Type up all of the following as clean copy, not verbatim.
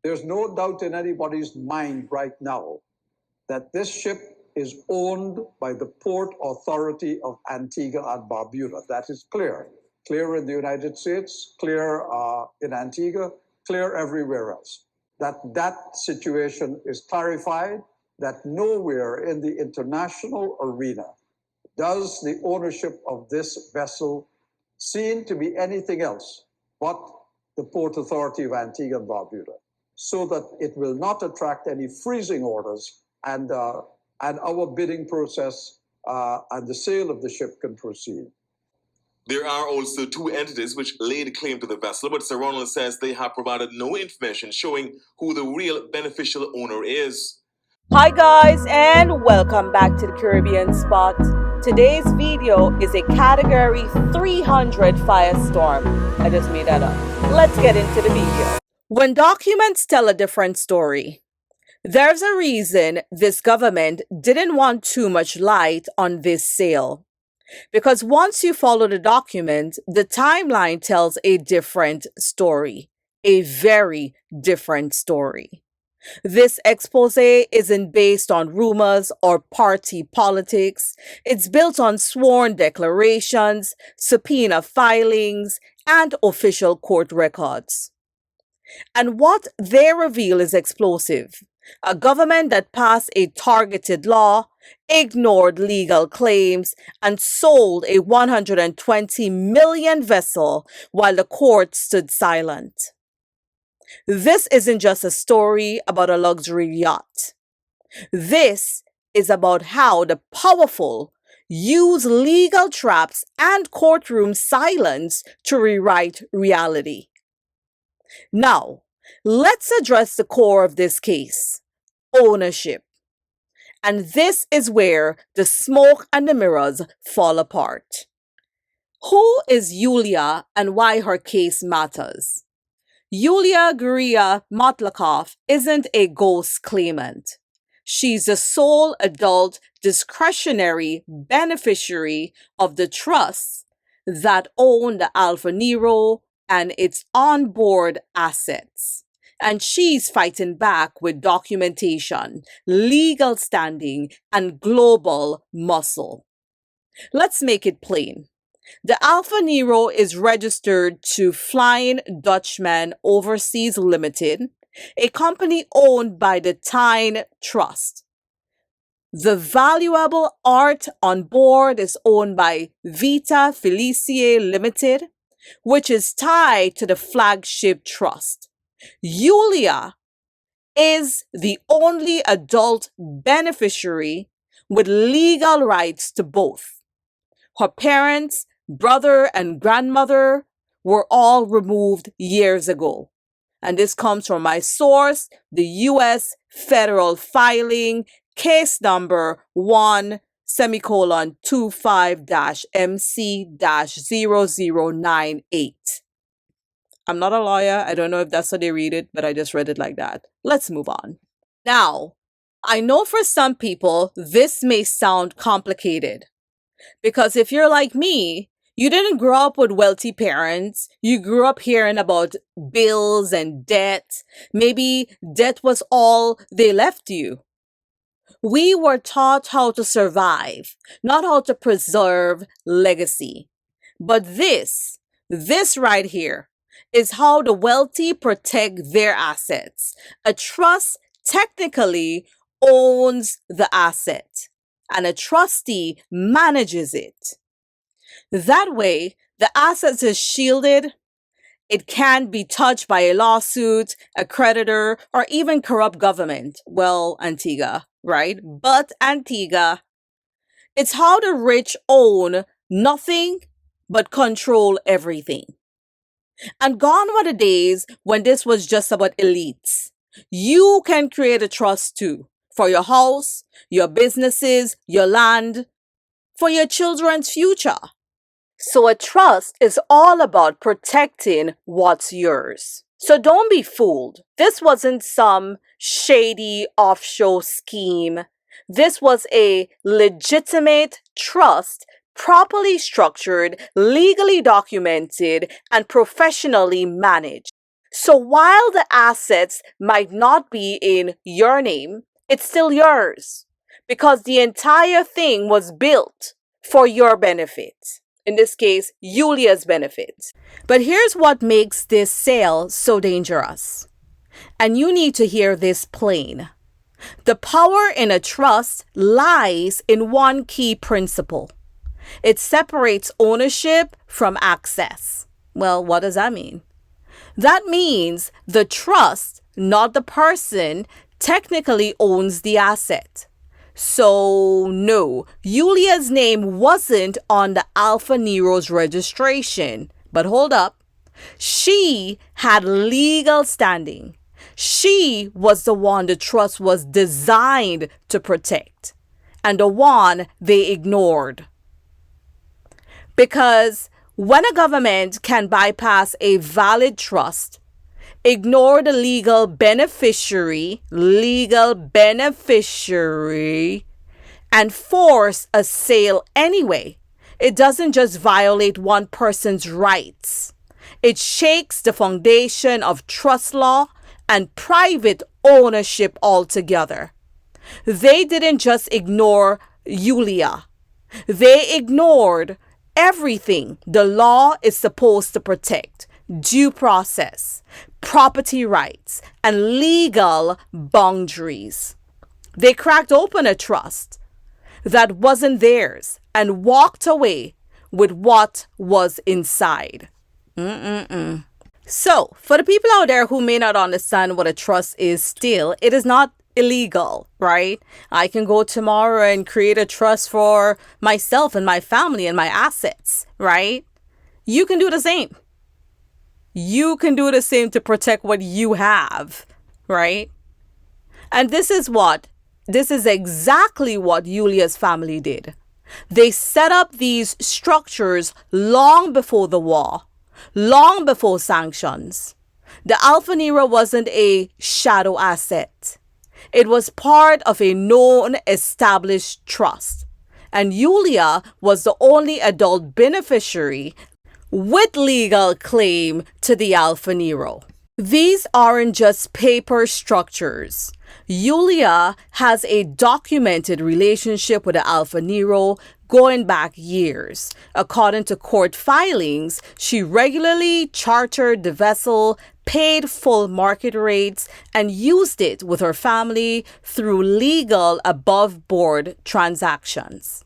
There's no doubt in anybody's mind right now that this ship is owned by the Port Authority of Antigua and Barbuda. That is clear. Clear in the United States, clear in Antigua, clear everywhere else. That situation is clarified, that nowhere in the international arena does the ownership of this vessel seem to be anything else but the Port Authority of Antigua and Barbuda, so that it will not attract any freezing orders, and our bidding process and the sale of the ship can proceed. There are also two entities which laid claim to the vessel, but Sir Ronald says they have provided no information showing who the real beneficial owner is. Hi guys, and welcome back to the Caribbean Spot. Today's video is a Category 300 firestorm. I just made that up. Let's get into the video. When documents tell a different story, there's a reason this government didn't want too much light on this sale. Because once you follow the document, the timeline tells a different story, a very different story. This expose isn't based on rumors or party politics. It's built on sworn declarations, subpoena filings, and official court records. And what they reveal is explosive. A government that passed a targeted law, ignored legal claims, and sold a 120 million vessel while the court stood silent. This isn't just a story about a luxury yacht. This is about how the powerful use legal traps and courtroom silence to rewrite reality. Now, let's address the core of this case, ownership. And this is where the smoke and the mirrors fall apart. Who is Yulia and why her case matters? Yulia Guria Motlakov isn't a ghost claimant. She's the sole adult discretionary beneficiary of the trusts that own the Alfa Nero and its onboard assets. And she's fighting back with documentation, legal standing, and global muscle. Let's make it plain. The Alfa Nero is registered to Flying Dutchman Overseas Limited, a company owned by the Tyne Trust. The valuable art on board is owned by Vita Felicia Limited, which is tied to the flagship trust. Yulia is the only adult beneficiary with legal rights to both. Her parents, brother, and grandmother were all removed years ago. And this comes from my source, the U.S. Federal Filing, case number 1-25-MC-0098. I'm not a lawyer. I don't know if that's how they read it, but I just read it like that. Let's move on. Now, I know for some people, this may sound complicated. Because if you're like me, you didn't grow up with wealthy parents. You grew up hearing about bills and debt. Maybe debt was all they left you. We were taught how to survive, not how to preserve legacy. But this right here, is how the wealthy protect their assets. A trust technically owns the asset, and a trustee manages it. That way, the asset is shielded. It can't be touched by a lawsuit, a creditor, or even corrupt government. Well, Antigua, right? But Antigua. It's how the rich own nothing but control everything. And gone were the days when this was just about elites. You can create a trust too, for your house, your businesses, your land, for your children's future. So a trust is all about protecting what's yours. So don't be fooled. This wasn't some shady offshore scheme. This was a legitimate trust, properly structured, legally documented, and professionally managed. So while the assets might not be in your name, it's still yours because the entire thing was built for your benefit. In this case, Yulia's benefit. But here's what makes this sale so dangerous. And you need to hear this plain. The power in a trust lies in one key principle. It separates ownership from access. Well, what does that mean? That means the trust, not the person, technically owns the asset. So, no, Yulia's name wasn't on the Alfa Nero's registration. But hold up. She had legal standing. She was the one the trust was designed to protect, and the one they ignored. Because when a government can bypass a valid trust, ignore the legal beneficiary, and force a sale anyway, it doesn't just violate one person's rights. It shakes the foundation of trust law and private ownership altogether. They didn't just ignore Yulia. They ignored everything the law is supposed to protect: due process, property rights, and legal boundaries. They cracked open a trust that wasn't theirs and walked away with what was inside. So, for the people out there who may not understand what a trust is still, it is not illegal, right? I can go tomorrow and create a trust for myself and my family and my assets, right? You can do the same. You can do the same to protect what you have, right? And this is exactly what Yulia's family did. They set up these structures long before the war, long before sanctions. The Alfa Nero wasn't a shadow asset. It was part of a known established trust. And Yulia was the only adult beneficiary with legal claim to the Alfa Nero. These aren't just paper structures. Yulia has a documented relationship with the Alfa Nero going back years. According to court filings, she regularly chartered the vessel, paid full market rates, and used it with her family through legal above-board transactions.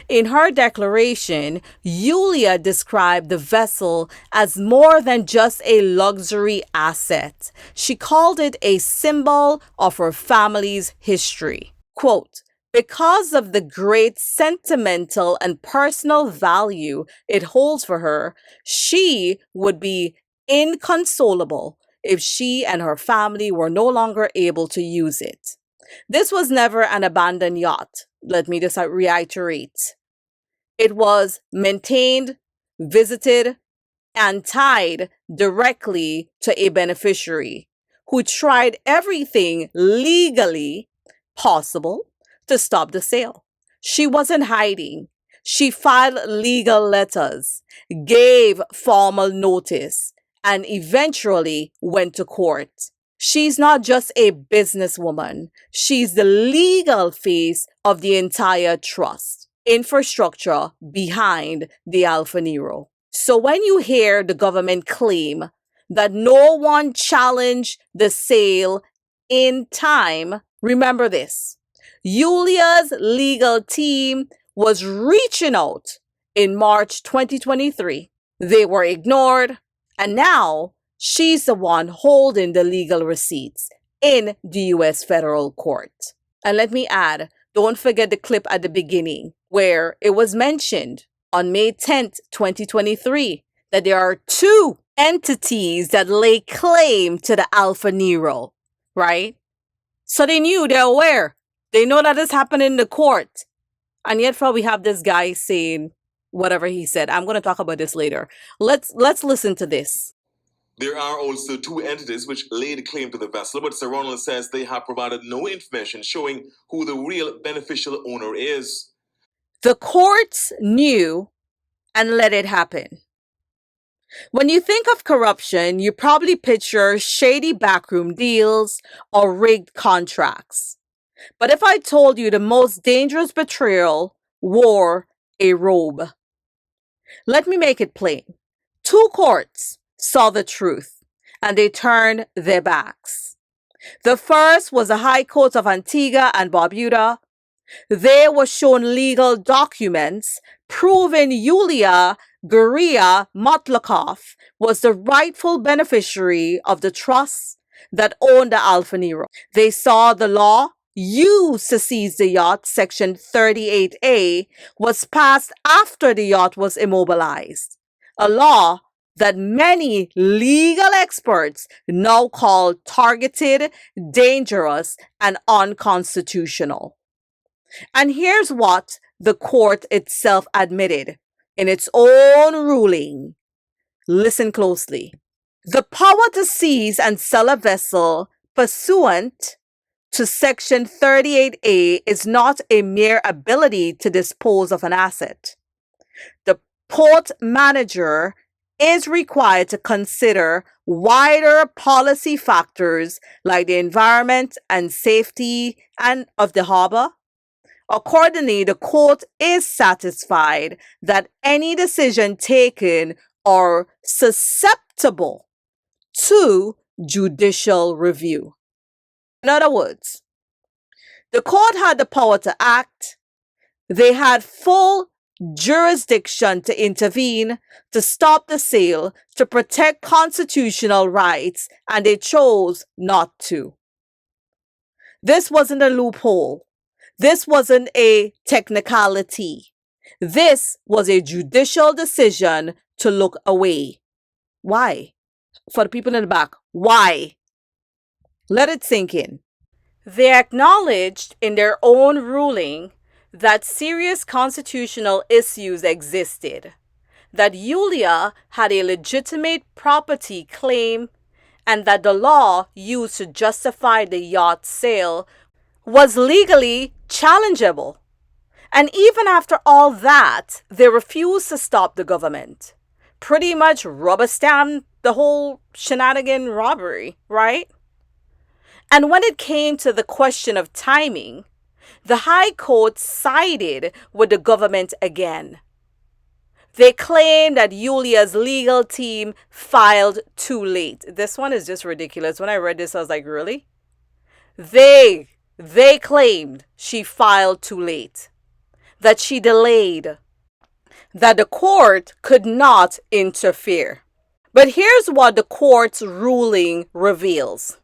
In her declaration, Yulia described the vessel as more than just a luxury asset. She called it a symbol of her family's history. Quote, "Because of the great sentimental and personal value it holds for her, she would be inconsolable if she and her family were no longer able to use it. This was never an abandoned yacht. Let me just reiterate. It was maintained, visited, and tied directly to a beneficiary who tried everything legally possible to stop the sale. She wasn't hiding. She filed legal letters, gave formal notice, and eventually went to court. She's not just a businesswoman. She's the legal face of the entire trust infrastructure behind the Alfa Nero. So when you hear the government claim that no one challenged the sale in time, remember this. Yulia's legal team was reaching out in March 2023. They were ignored, and now she's the one holding the legal receipts in the U.S. federal court. And let me add, don't forget the clip at the beginning where it was mentioned on May 10th, 2023, that there are two entities that lay claim to the Alfa Nero, right? So they knew, they're aware. They know that this happened in the court. And yet, we have this guy saying whatever he said. I'm going to talk about this later. Let's listen to this. There are also two entities which laid claim to the vessel, but Sir Ronald says they have provided no information showing who the real beneficial owner is. The courts knew and let it happen. When you think of corruption, you probably picture shady backroom deals or rigged contracts. But if I told you the most dangerous betrayal wore a robe, let me make it plain. Two courts saw the truth and they turned their backs. The first was the High Court of Antigua and Barbuda. They were shown legal documents proving Yulia Guria Motlakoff was the rightful beneficiary of the trust that owned the Alfa Nero. They saw the law used to seize the yacht, Section 38A, was passed after the yacht was immobilized, a law that many legal experts now call targeted, dangerous, and unconstitutional. And here's what the court itself admitted in its own ruling. Listen closely. The power to seize and sell a vessel pursuant to Section 38A is not a mere ability to dispose of an asset. The port manager is required to consider wider policy factors like the environment and safety and of the harbor. Accordingly, the court is satisfied that any decision taken are susceptible to judicial review. In other words, the court had the power to act. They had full jurisdiction to intervene, to stop the sale, to protect constitutional rights, and they chose not to. This wasn't a loophole. This wasn't a technicality. This was a judicial decision to look away. Why? For the people in the back, why? Let it sink in. They acknowledged in their own ruling that serious constitutional issues existed, that Yulia had a legitimate property claim, and that the law used to justify the yacht sale was legally challengeable. And even after all that, they refused to stop the government. Pretty much rubber stamped the whole shenanigan robbery, right? And when it came to the question of timing, the High Court sided with the government again. They claimed that Yulia's legal team filed too late. This one is just ridiculous. When I read this, I was like, really? They claimed she filed too late, that she delayed, that the court could not interfere. But here's what the court's ruling reveals.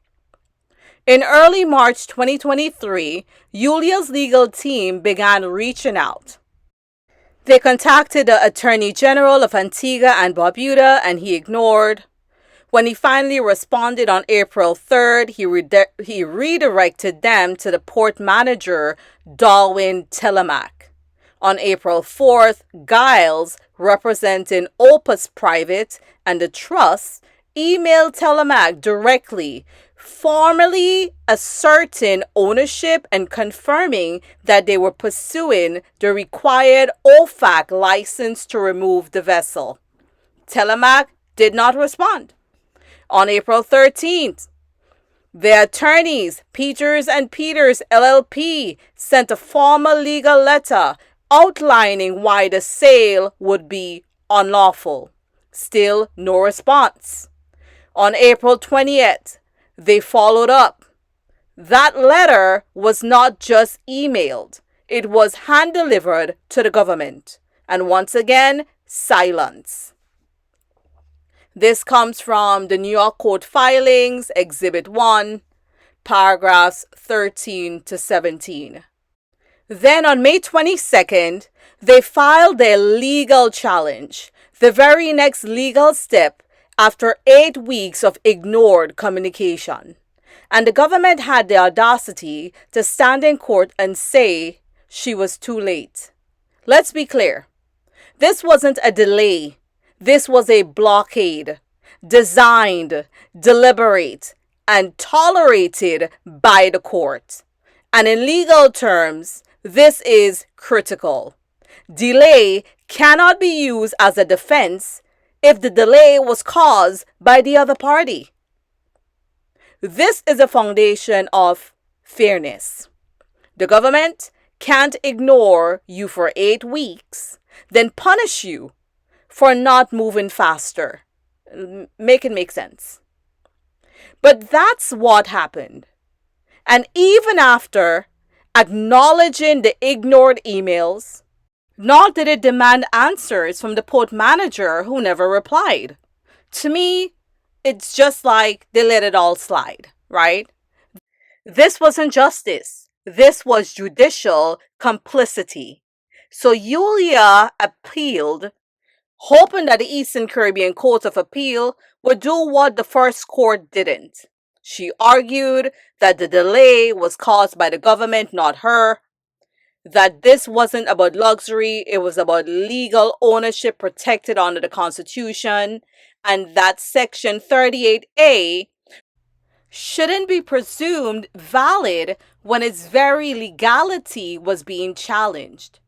In early March 2023, Yulia's legal team began reaching out. They contacted the Attorney General of Antigua and Barbuda, and he ignored. When he finally responded on April 3rd, he redirected them to the port manager, Darwin Telemac. On April 4th, Giles, representing Opus Private and the Trust, emailed Telemac directly, formally asserting ownership and confirming that they were pursuing the required OFAC license to remove the vessel. Telemac did not respond. On April 13th, the attorneys, Peters and Peters LLP, sent a formal legal letter outlining why the sale would be unlawful. Still no response. On April 20th, they followed up. That letter was not just emailed, it was hand-delivered to the government. And once again, silence. This comes from the New York Court filings, Exhibit 1, paragraphs 13 to 17. Then on May 22nd, they filed their legal challenge, the very next legal step after 8 weeks of ignored communication. And the government had the audacity to stand in court and say she was too late. Let's be clear. This wasn't a delay. This was a blockade, designed, deliberate, and tolerated by the court. And in legal terms, this is critical. Delay cannot be used as a defense. if the delay was caused by the other party. This is a foundation of fairness. The government can't ignore you for 8 weeks, then punish you for not moving faster. Make it make sense. But that's what happened. And even after acknowledging the ignored emails, nor did it demand answers from the port manager who never replied. To me, it's just like they let it all slide, right? This wasn't justice. This was judicial complicity. So Yulia appealed, hoping that the Eastern Caribbean Court of Appeal would do what the first court didn't. She argued that the delay was caused by the government, not her, that this wasn't about luxury, it was about legal ownership protected under the Constitution, and that Section 38A shouldn't be presumed valid when its very legality was being challenged.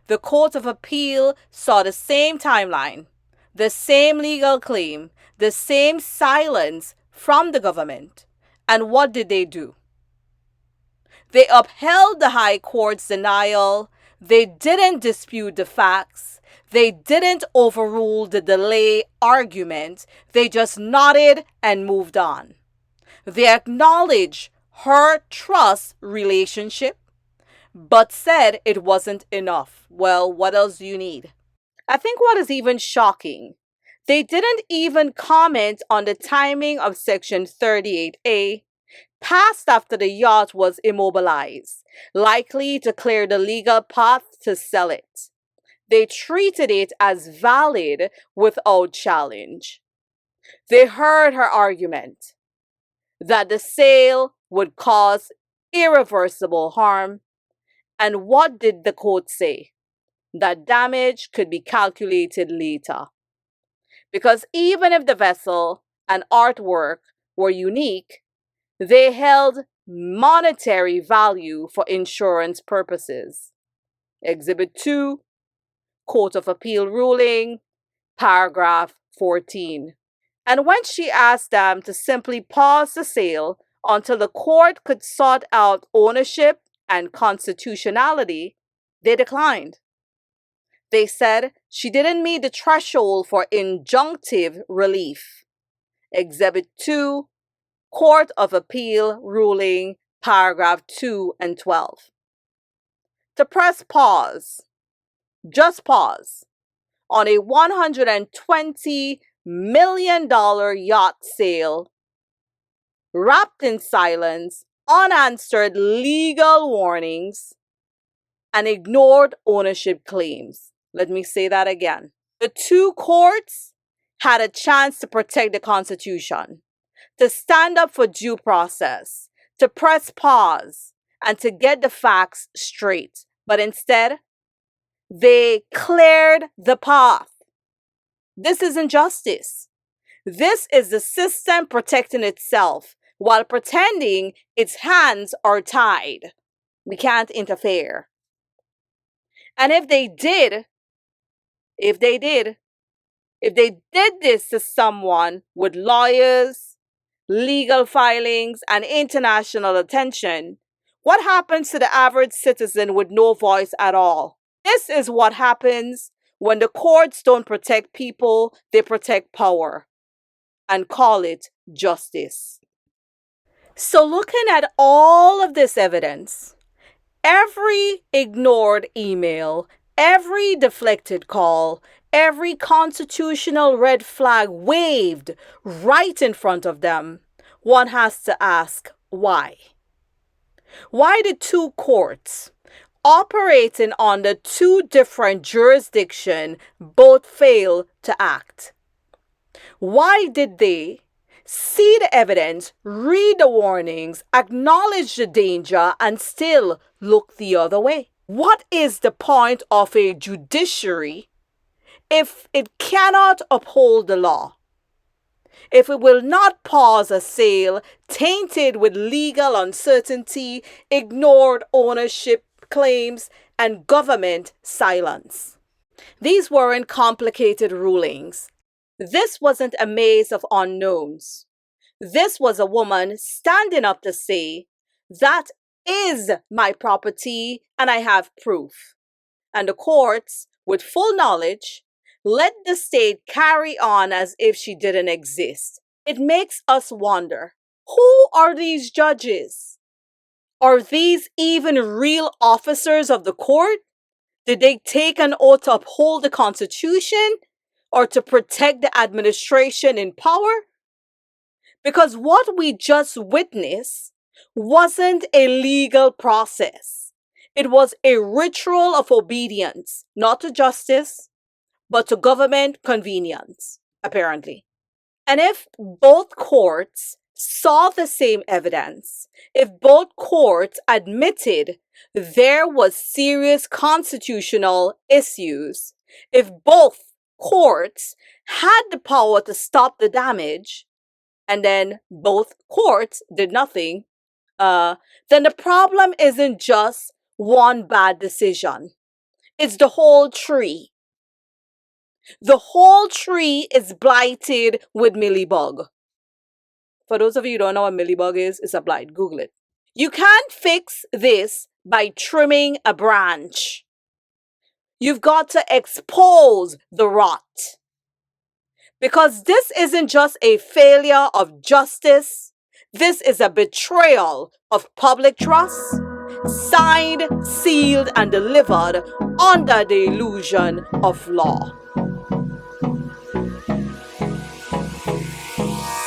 The Court of Appeal saw the same timeline, the same legal claim, the same silence from the government. And what did they do? They upheld the High Court's denial. They didn't dispute the facts. They didn't overrule the delay argument. They just nodded and moved on. They acknowledged her trust relationship, but said it wasn't enough. Well, what else do you need? I think what is even shocking, they didn't even comment on the timing of Section 38A, passed after the yacht was immobilized, likely to clear the legal path to sell it. They treated it as valid without challenge. They heard her argument that the sale would cause irreversible harm. And what did the court say? That damage could be calculated later. Because even if the vessel and artwork were unique, they held monetary value for insurance purposes. Exhibit 2, Court of Appeal ruling, paragraph 14. And when she asked them to simply pause the sale until the court could sort out ownership and constitutionality, they declined. They said she didn't meet the threshold for injunctive relief. Exhibit 2, Court of Appeal ruling, paragraph 2 and 12. To press pause, just pause, on a $120 million yacht sale, wrapped in silence, unanswered legal warnings, and ignored ownership claims. Let me say that again. The two courts had a chance to protect the Constitution, to stand up for due process, to press pause, and to get the facts straight. But instead, they cleared the path. This isn't justice. This is the system protecting itself while pretending its hands are tied. We can't interfere. And if they did this to someone with lawyers, legal filings, and international attention, what happens to the average citizen with no voice at all? This is what happens when the courts don't protect people, they protect power and call it justice. So looking at all of this evidence, every ignored email, every deflected call, every constitutional red flag waved right in front of them, one has to ask why. Why did two courts operating under two different jurisdictions both fail to act? Why did they see the evidence, read the warnings, acknowledge the danger, and still look the other way? What is the point of a judiciary if it cannot uphold the law? If it will not pause a sale tainted with legal uncertainty, ignored ownership claims, and government silence? These weren't complicated rulings. This wasn't a maze of unknowns. This was a woman standing up to say, that is my property and I have proof. And the courts, with full knowledge, let the state carry on as if she didn't exist. It makes us wonder, who are these judges? Are these even real officers of the court? Did they take an oath to uphold the Constitution or to protect the administration in power? Because what we just witnessed wasn't a legal process. It was a ritual of obedience, not to justice, but to government convenience, apparently. And if both courts saw the same evidence, if both courts admitted there was serious constitutional issues, if both courts had the power to stop the damage, and then both courts did nothing, then the problem isn't just one bad decision. It's the whole tree. The whole tree is blighted with millibug. For those of you who don't know what millibug is, it's a blight. Google it. You can't fix this by trimming a branch. You've got to expose the rot. Because this isn't just a failure of justice. This is a betrayal of public trust, signed, sealed, and delivered under the illusion of law.